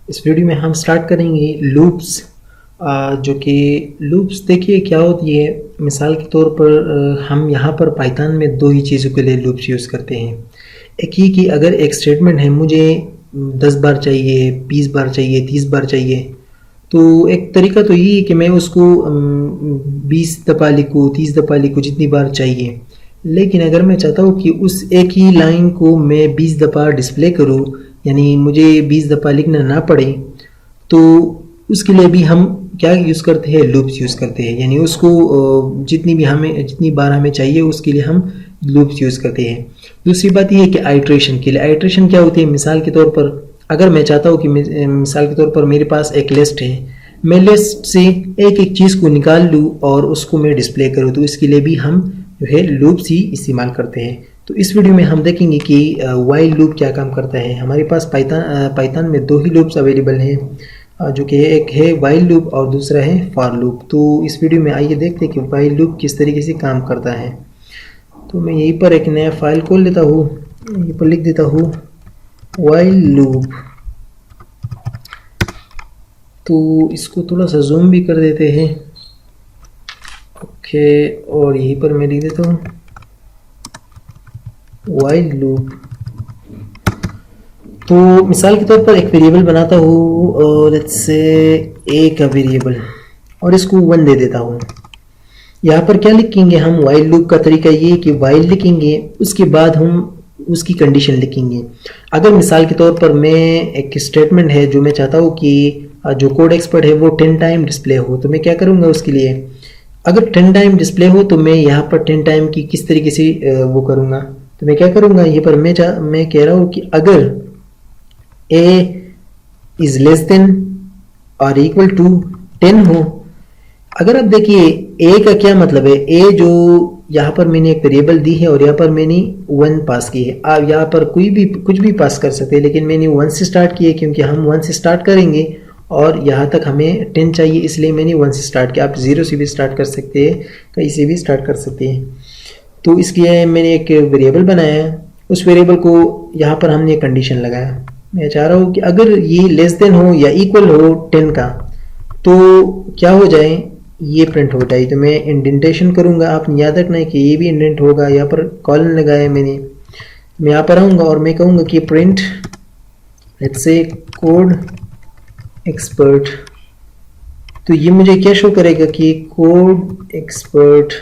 इस वीडियो में हम स्टार्ट करेंगे लूप्स, जो कि लूप्स देखिए क्या होती है। मिसाल के तौर पर हम यहाँ पर पाइथन में दो ही चीज़ों के लिए लूप्स यूज़ करते हैं। एक ही कि अगर एक स्टेटमेंट है मुझे 10 बार चाहिए, 20 बार चाहिए, 30 बार चाहिए, तो एक तरीका तो यही है कि मैं उसको 20 दफ़ा लिखूँ, 30 दफ़ा लिखूँ, जितनी बार चाहिए। लेकिन अगर मैं चाहता हूँ कि उस एक ही लाइन को मैं 20 दफ़ा डिस्प्ले करूँ, यानी मुझे 20 दफ़ा लिखना ना पड़े, तो उसके लिए भी हम क्या यूज़ करते हैं, लूप्स यूज़ करते हैं। यानी उसको जितनी बार हमें चाहिए उसके लिए हम लूप्स यूज़ करते हैं। दूसरी बात ये है कि आइट्रेशन के लिए, आइट्रेशन क्या होती है, मिसाल के तौर पर अगर मैं चाहता हूँ कि मिसाल के तौर पर मेरे पास एक लिस्ट है, मैं लिस्ट से एक एक चीज़ को निकाल लूँ और उसको मैं डिस्प्ले करूँ, तो इसके लिए भी हम जो है लूप्स ही इस्तेमाल करते हैं। तो इस वीडियो में हम देखेंगे कि व्हाइल लूप क्या काम करता है। हमारे पास पाइथन में दो ही लूप्स अवेलेबल हैं, जो कि एक है व्हाइल लूप और दूसरा है फॉर लूप। तो इस वीडियो में आइए देखते हैं कि व्हाइल लूप किस तरीके से काम करता है। तो मैं यहीं पर एक नया फाइल खोल लेता हूँ, यहीं पर लिख देता हूँ व्हाइल लूप। तो इसको थोड़ा सा जूम भी कर देते हैं, ओके, और यहीं पर मैं लिख देता हूँ व्हाइल लूप। तो मिसाल के तौर पर एक वेरिएबल बनाता हूँ, और लेट्स से ए का वेरिएबल, और इसको 1 दे देता हूँ। यहाँ पर क्या लिखेंगे हम, व्हाइल लूप का तरीका ये है कि व्हाइल लिखेंगे, उसके बाद हम उसकी कंडीशन लिखेंगे। अगर मिसाल के तौर पर मैं एक स्टेटमेंट है जो मैं चाहता हूँ कि जो कोड एक्सपर्ट है वो 10 टाइम डिस्प्ले हो, तो मैं क्या करूँगा उसके लिए, अगर 10 टाइम डिस्प्ले हो तो मैं यहाँ पर 10 टाइम की किस तरीके से वो करूँगा। तो मैं क्या करूँगा, यहाँ पर मैं कह रहा हूँ कि अगर a इज लेस देन और इक्वल टू 10 हो। अगर आप देखिए a का क्या मतलब है, a जो यहाँ पर मैंने एक वेरिएबल दी है और यहाँ पर मैंने 1 पास की है। आप यहाँ पर कुछ भी पास कर सकते हैं, लेकिन मैंने 1 से स्टार्ट किया क्योंकि हम 1 से स्टार्ट करेंगे और यहाँ तक हमें 10 चाहिए, इसलिए मैंने 1 से स्टार्ट किया। आप 0 से भी स्टार्ट कर सकते हैं, कहीं से भी स्टार्ट कर सकते हैं। तो इसलिए मैंने एक वेरिएबल बनाया, उस वेरिएबल को यहाँ पर हमने कंडीशन लगाया। मैं चाह रहा हूँ कि अगर ये लेस देन हो या इक्वल हो 10 का, तो क्या हो जाए, ये प्रिंट हो जाए। तो मैं इंडेंटेशन करूँगा, आप याद रखना है कि ये भी इंडेंट होगा। यहाँ पर कॉलन लगाया मैंने, मैं यहाँ पर आऊँगा और मैं कहूँगा कि print let's say code expert. तो ये मुझे क्या शो करेगा कि कोड एक्सपर्ट।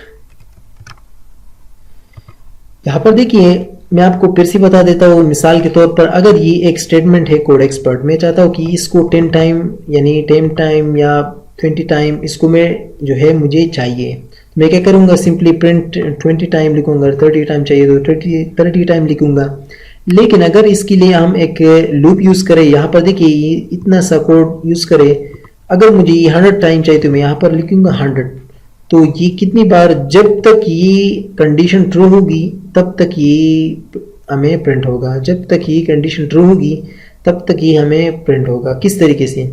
यहाँ पर देखिए मैं आपको फिर से बता देता हूँ, मिसाल के तौर पर अगर ये एक स्टेटमेंट है कोड एक्सपर्ट, मैं चाहता हूँ कि इसको 10 टाइम यानी 10 टाइम या 20 टाइम इसको मैं जो है मुझे चाहिए। मैं क्या करूँगा, सिंपली प्रिंट 20 टाइम लिखूँगा, 30 टाइम चाहिए तो 30 टाइम लिखूँगा। लेकिन अगर इसके लिए हम एक लूप यूज़ करें, यहाँ पर देखिए इतना सा कोड यूज़ करें, अगर मुझे 100 टाइम चाहिए तो मैं यहाँ पर लिखूँगा 100। तो ये कितनी बार, जब तक ये कंडीशन ट्रू होगी तब तक ये हमें प्रिंट होगा, जब तक ये कंडीशन ट्रू होगी तब तक ये हमें प्रिंट होगा। किस तरीके से,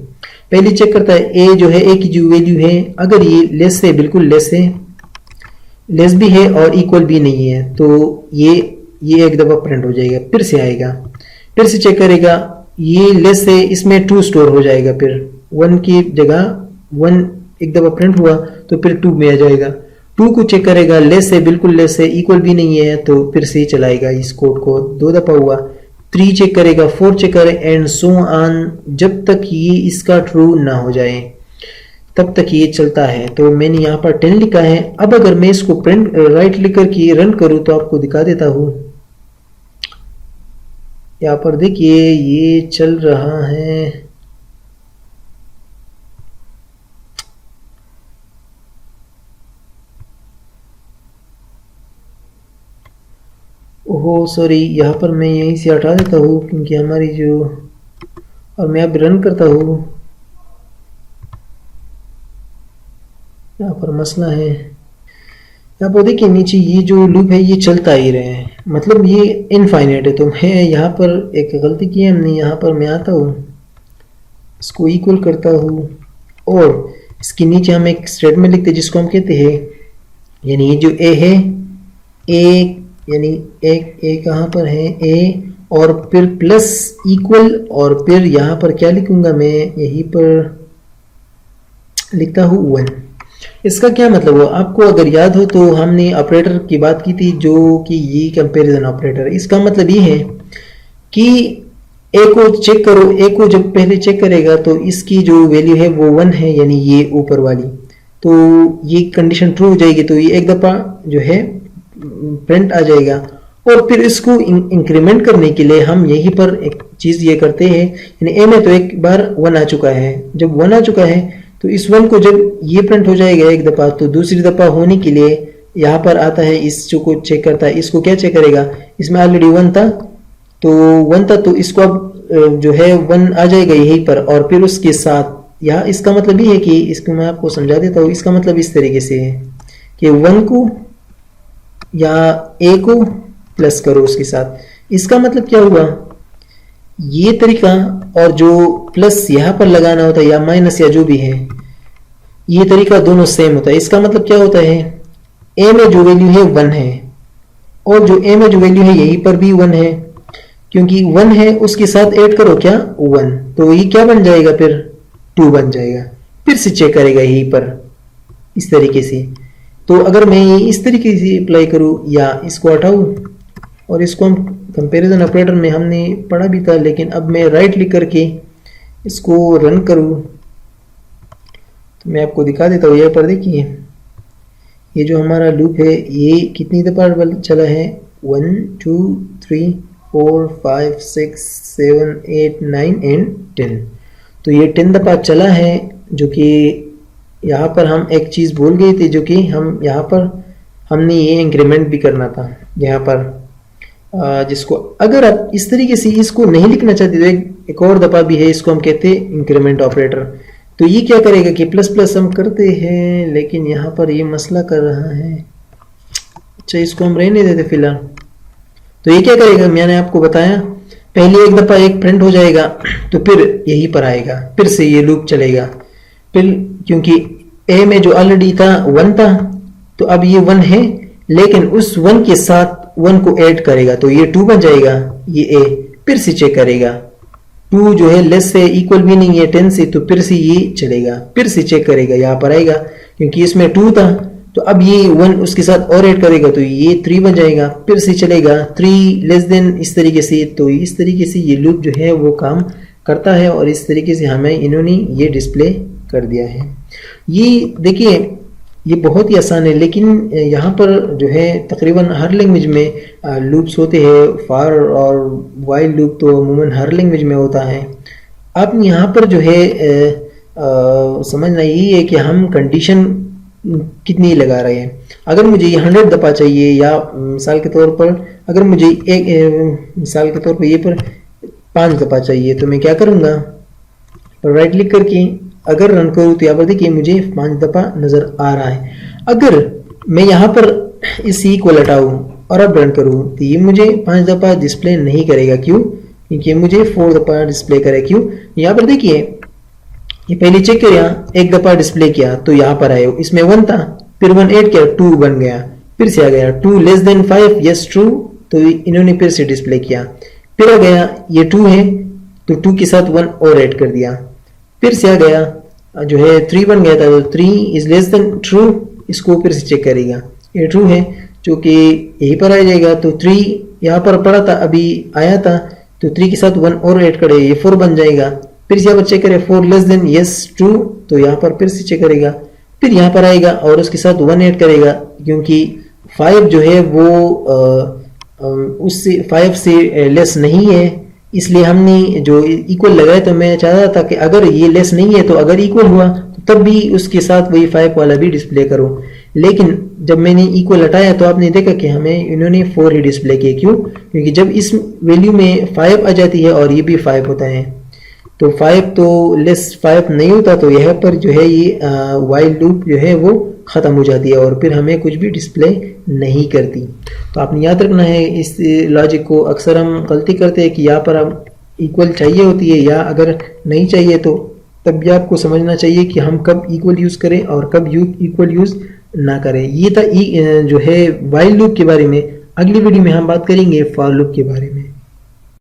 पहले चेक करता है ए जो है, ए की जो वैल्यू है, अगर ये लेस है, बिल्कुल लेस है, लेस भी है और इक्वल भी नहीं है, तो ये एक दफ़ा प्रिंट हो जाएगा, फिर से आएगा, फिर से चेक करेगा, ये लेस है, इसमें 2 स्टोर हो जाएगा, फिर 1 की जगह 1 एक दफ़ा प्रिंट हुआ तो फिर 2 में आ जाएगा। 2 को चेक करेगा, लेस है, बिल्कुल लेस है, इक्वल भी नहीं है, तो फिर से चलाएगा इस कोड को, 2 दफ़ा हुआ। 3 चेक करेगा, 4 चेक करे, एंड सो ऑन, जब तक ये इसका ट्रू ना हो जाए तब तक ये चलता है। तो मैंने यहाँ पर 10 लिखा है। अब अगर मैं इसको प्रिंट राइट क्लिक करके रन करूँ तो आपको दिखा देता हूँ। यहाँ पर देखिए ये चल रहा है, ओहो सॉरी, यहाँ पर मैं यहीं से हटा देता हूँ क्योंकि हमारी जो, और मैं अब रन करता हूँ, यहाँ पर मसला है। यहाँ पर देखिए नीचे ये जो लूप है ये चलता ही रहे हैं, मतलब ये इनफाइनाइट है। तो मैं यहाँ पर एक गलती की है हमने, यहाँ पर मैं आता हूँ, इसको इक्वल करता हूँ और इसके नीचे हम एक स्टेटमेंट लिखते हैं जिसको हम कहते हैं, यानी ये जो ए है, ए यानी ए कहाँ पर है, ए और फिर प्लस इक्वल, और फिर यहाँ पर क्या लिखूंगा मैं, यहीं पर लिखता हूँ 1। इसका क्या मतलब हुआ, आपको अगर याद हो तो हमने ऑपरेटर की बात की थी जो कि ये कंपैरिजन ऑपरेटर। इसका मतलब ये है कि ए को चेक करो, ए को जब पहले चेक करेगा तो इसकी जो वैल्यू है वो 1 है, यानी ये ऊपर वाली, तो ये कंडीशन ट्रू हो जाएगी, तो ये एक दफ़ा जो है प्रिंट आ जाएगा। और फिर इसको इंक्रीमेंट करने के लिए हम यहीं पर एक चीज़ ये करते हैं, यानी ए में तो एक बार 1 आ चुका है, जब 1 आ चुका है तो इस 1 को जब ये प्रिंट हो जाएगा एक दफ़ा, तो दूसरी दफ़ा होने के लिए यहाँ पर आता है, इस जो को चेक करता है, इसको क्या चेक करेगा, इसमें ऑलरेडी 1 था, तो 1 था, तो इसको अब जो है 1 आ जाएगा यहीं पर, और फिर उसके साथ यहाँ इसका मतलब ये है कि, इसको मैं आपको समझा देता हूँ, इसका मतलब इस तरीके से है कि 1 को या ए को प्लस करो उसके साथ। इसका मतलब क्या हुआ, ये तरीका और जो प्लस यहाँ पर लगाना होता है या माइनस या जो भी है, ये तरीका दोनों सेम होता है। इसका मतलब क्या होता है, ए में जो वैल्यू है 1 है, और जो ए में जो वैल्यू है यहीं पर भी 1 है, क्योंकि 1 है उसके साथ ऐड करो क्या 1, तो ये क्या बन जाएगा, फिर 2 बन जाएगा। फिर से चेक करेगा यहीं पर इस तरीके से। तो अगर मैं ये इस तरीके से अप्लाई करूँ या इसको हटाऊँ, और इसको हम कंपैरिजन ऑपरेटर में हमने पढ़ा भी था, लेकिन अब मैं राइट क्लिक करके इसको रन करूँ तो मैं आपको दिखा देता हूँ। यहाँ पर देखिए ये जो हमारा लूप है ये कितनी दफ़ा चला है, 1 2 3 4 5 6 7 8 9 एंड 10, तो ये 10 दफ़ा चला है। जो कि यहाँ पर हम एक चीज़ भूल गए थे, जो कि हम यहाँ पर हमने ये इंक्रीमेंट भी करना था यहाँ पर, जिसको अगर आप इस तरीके से इसको नहीं लिखना चाहते तो एक और दफ़ा भी है, इसको हम कहते हैं इंक्रीमेंट ऑपरेटर। तो ये क्या करेगा कि प्लस प्लस हम करते हैं, लेकिन यहाँ पर ये मसला कर रहा है। अच्छा, इसको हम रहने देते फिलहाल। तो ये क्या करेगा, मैंने आपको बताया पहले एक दफ़ा एक प्रिंट हो जाएगा, तो फिर यहीं पर आएगा, फिर से ये लूप चलेगा। फिर क्योंकि ए में जो ऑलरेडी था 1 था, तो अब ये 1 है, लेकिन उस 1 के साथ 1 को ऐड करेगा, तो ये 2 बन जाएगा ये ए। फिर से चेक करेगा, 2 जो है लेस से इक्वल भी नहीं है 10 से, तो फिर से ये चलेगा। फिर से चेक करेगा, यहाँ पर आएगा क्योंकि इसमें 2 था, तो अब ये 1 उसके साथ और ऐड करेगा, तो ये 3 बन जाएगा। फिर से चलेगा 3 लेस देन, इस तरीके से। तो इस तरीके से ये लूप जो है वो काम करता है, और इस तरीके से हमें इन्होंने ये डिस्प्ले कर दिया है। ये देखिए ये बहुत ही आसान है, लेकिन यहाँ पर जो है तकरीबन हर लैंग्वेज में लूप्स होते हैं। फॉर और वाइल लूप तो अमूमन हर लैंग्वेज में होता है। अब यहाँ पर जो है समझना यही है कि हम कंडीशन कितनी लगा रहे हैं। अगर मुझे ये 100 दफ़ा चाहिए, या मिसाल के तौर पर अगर मुझे मिसाल के तौर पर ये पर 5 दफ़ा चाहिए, तो मैं क्या करूँगा, राइट क्लिक करके अगर रन करूँ तो यहाँ पर देखिए मुझे 5 दफ़ा नज़र आ रहा है। अगर मैं यहाँ पर इस सी को हटाऊँ और अब रन करूँ तो ये मुझे 5 दफ़ा डिस्प्ले नहीं करेगा। क्यों? क्योंकि मुझे 4 दफ़ा डिस्प्ले करे। क्यों? यहाँ पर देखिए ये पहले चेक किया, 1 दफ़ा डिस्प्ले किया तो यहाँ पर आए, इसमें 1 था, फिर 1 ऐड किया, 2 बन गया, फिर से आ गया 2 लेस देन 5, यस ट्रू, तो इन्होंने फिर से डिस्प्ले किया, फिर आ गया ये 2 है तो 2 के साथ 1 और ऐड कर दिया, फिर से आ गया जो है 3 बन गया था, तो 3 इज लेस देन ट्रू, इसको फिर से चेक करेगा, ये ट्रू है जो कि यहीं पर आ जाएगा। तो 3 यहाँ पर पड़ा था, अभी आया था, तो 3 के साथ 1 और ऐड करे, ये 4 बन जाएगा। फिर से यहाँ पर चेक करे 4 लेस देन यस ट्रू, तो यहाँ पर फिर से चेक करेगा, फिर यहाँ पर आएगा और उसके साथ 1 ऐड करेगा, क्योंकि 5 जो है वो उससे 5 से लेस नहीं है, इसलिए हमने जो इक्वल लगाया। तो मैं चाह रहा था कि अगर ये लेस नहीं है तो अगर इक्वल हुआ तो तब भी उसके साथ वही 5 वाला भी डिस्प्ले करो। लेकिन जब मैंने इक्वल हटाया तो आपने देखा कि हमें इन्होंने 4 ही डिस्प्ले किए। क्यों? क्योंकि जब इस वैल्यू में 5 आ जाती है और ये भी 5 होता है, तो 5 तो लेस 5 नहीं होता, तो यहाँ पर जो है ये वाइल लूप जो है वो ख़त्म हो जाती है और फिर हमें कुछ भी डिस्प्ले नहीं करती। तो आपने याद रखना है इस लॉजिक को। अक्सर हम गलती करते हैं कि यहाँ पर हम इक्वल चाहिए होती है, या अगर नहीं चाहिए तो तब भी आपको समझना चाहिए कि हम कब इक्वल यूज़ करें और कब इक्वल यूज़ ना करें। ये था जो है वाइल लूप के बारे में। अगली वीडियो में हम बात करेंगे फॉर लूप के बारे में।